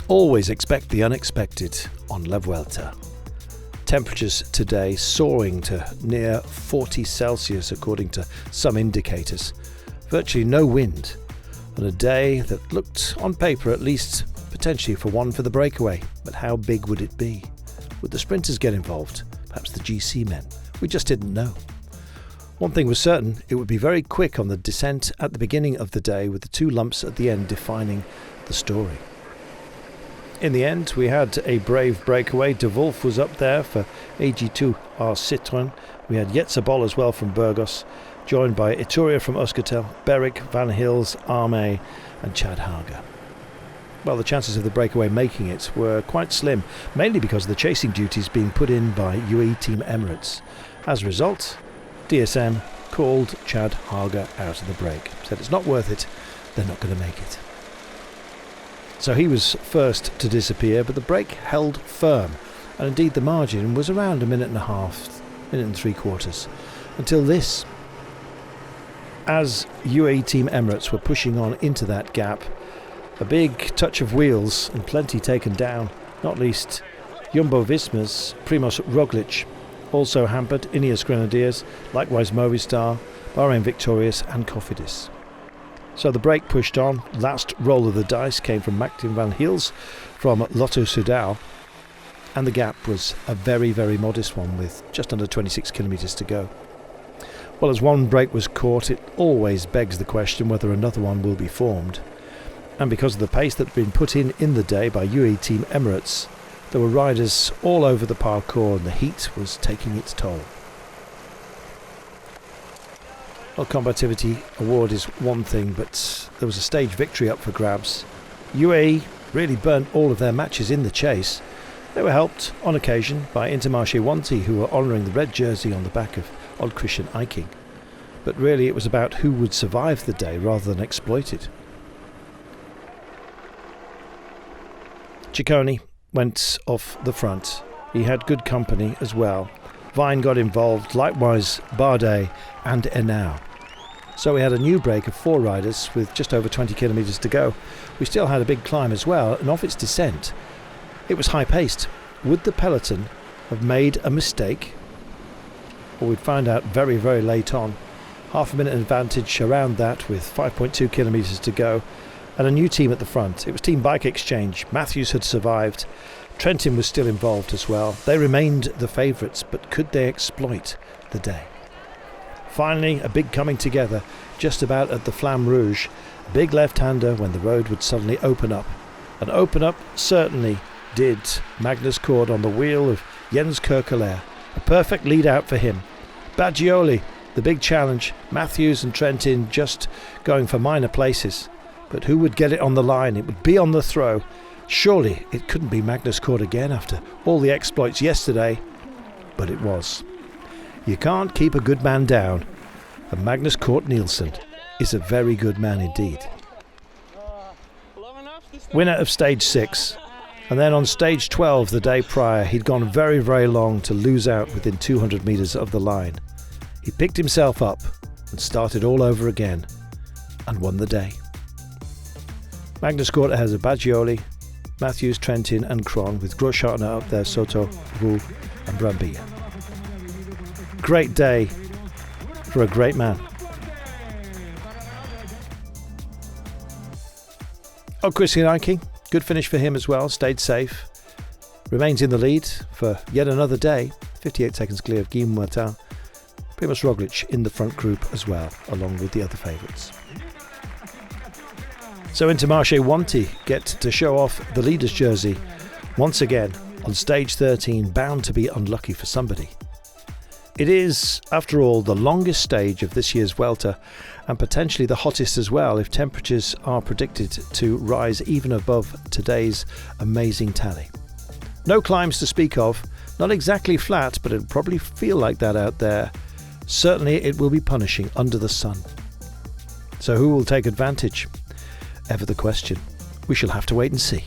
Always expect the unexpected on La Vuelta. Temperatures today soaring to near 40 Celsius according to some indicators. Virtually no wind on a day that looked on paper at least potentially for one for the breakaway. But how big would it be? Would the sprinters get involved? Perhaps the GC men? We just didn't know. One thing was certain, it would be very quick on the descent at the beginning of the day with the two lumps at the end defining the story. In the end, we had a brave breakaway. De Wolf was up there for AG2 R Citroën. We had Jetzabol as well from Burgos, joined by Ituria from Euskaltel, Berwick, Van Hills, Arme and Chad Haga. Well, the chances of the breakaway making it were quite slim, mainly because of the chasing duties being put in by UAE Team Emirates. As a result, DSM called Chad Haga out of the break. Said it's not worth it, they're not going to make it. So he was first to disappear, but the break held firm, and indeed the margin was around a minute and a half, minute and three quarters, until this. As UAE Team Emirates were pushing on into that gap, a big touch of wheels and plenty taken down, not least Jumbo-Visma's Primož Roglič, also hampered Ineos Grenadiers, likewise Movistar, Bahrain Victorious and Cofidis. So the break pushed on. Last roll of the dice came from Martin van Hills from Lotto Soudal, and the gap was a very, very modest one with just under 26 kilometres to go. Well, as one break was caught, it always begs the question whether another one will be formed. And because of the pace that had been put in the day by UAE Team Emirates, there were riders all over the parcours and the heat was taking its toll. Well, combativity award is one thing, but there was a stage victory up for grabs. UAE really burnt all of their matches in the chase. They were helped on occasion by Intermarché Wanty, who were honouring the red jersey on the back of Odd Christian Eiking. But really it was about who would survive the day rather than exploit it. Ciccone went off the front. He had good company as well. Vine got involved, likewise Bardet and Henao. So we had a new break of 4 riders with just over 20 kilometres to go. We still had a big climb as well, and off its descent, it was high-paced. Would the peloton have made a mistake? Well, we'd find out very, very late on. Half a minute advantage around that with 5.2 kilometres to go, and a new team at the front. It was Team Bike Exchange. Matthews had survived. Trentin was still involved as well. They remained the favourites, but could they exploit the day? Finally, a big coming together just about at the Flamme Rouge. A big left-hander when the road would suddenly open up. And open up certainly did Magnus Kort on the wheel of Jens Kerkelaer. A perfect lead out for him. Baggioli, the big challenge. Matthews and Trentin just going for minor places. But who would get it on the line? It would be on the throw. Surely it couldn't be Magnus Kort again after all the exploits yesterday. But it was. You can't keep a good man down. And Magnus Kort Nielsen is a very good man indeed. Winner of stage 6. And then on stage 12 the day prior, he'd gone very, very long to lose out within 200 metres of the line. He picked himself up and started all over again and won the day. Magnus Kort has a Baggioli, Matthews, Trentin and Kron, with Großschartner up there, Soto, Roux and Brambilla. Great day for a great man. Oh, Christian Eiking, good finish for him as well, stayed safe. Remains in the lead for yet another day, 58 seconds clear of Guy Martin. Primož Roglič in the front group as well, along with the other favourites. So Intermarché Wanty get to show off the leader's jersey once again on stage 13, bound to be unlucky for somebody. It is, after all, the longest stage of this year's Vuelta and potentially the hottest as well if temperatures are predicted to rise even above today's amazing tally. No climbs to speak of, not exactly flat, but it'll probably feel like that out there. Certainly it will be punishing under the sun. So who will take advantage? Ever the question. We shall have to wait and see.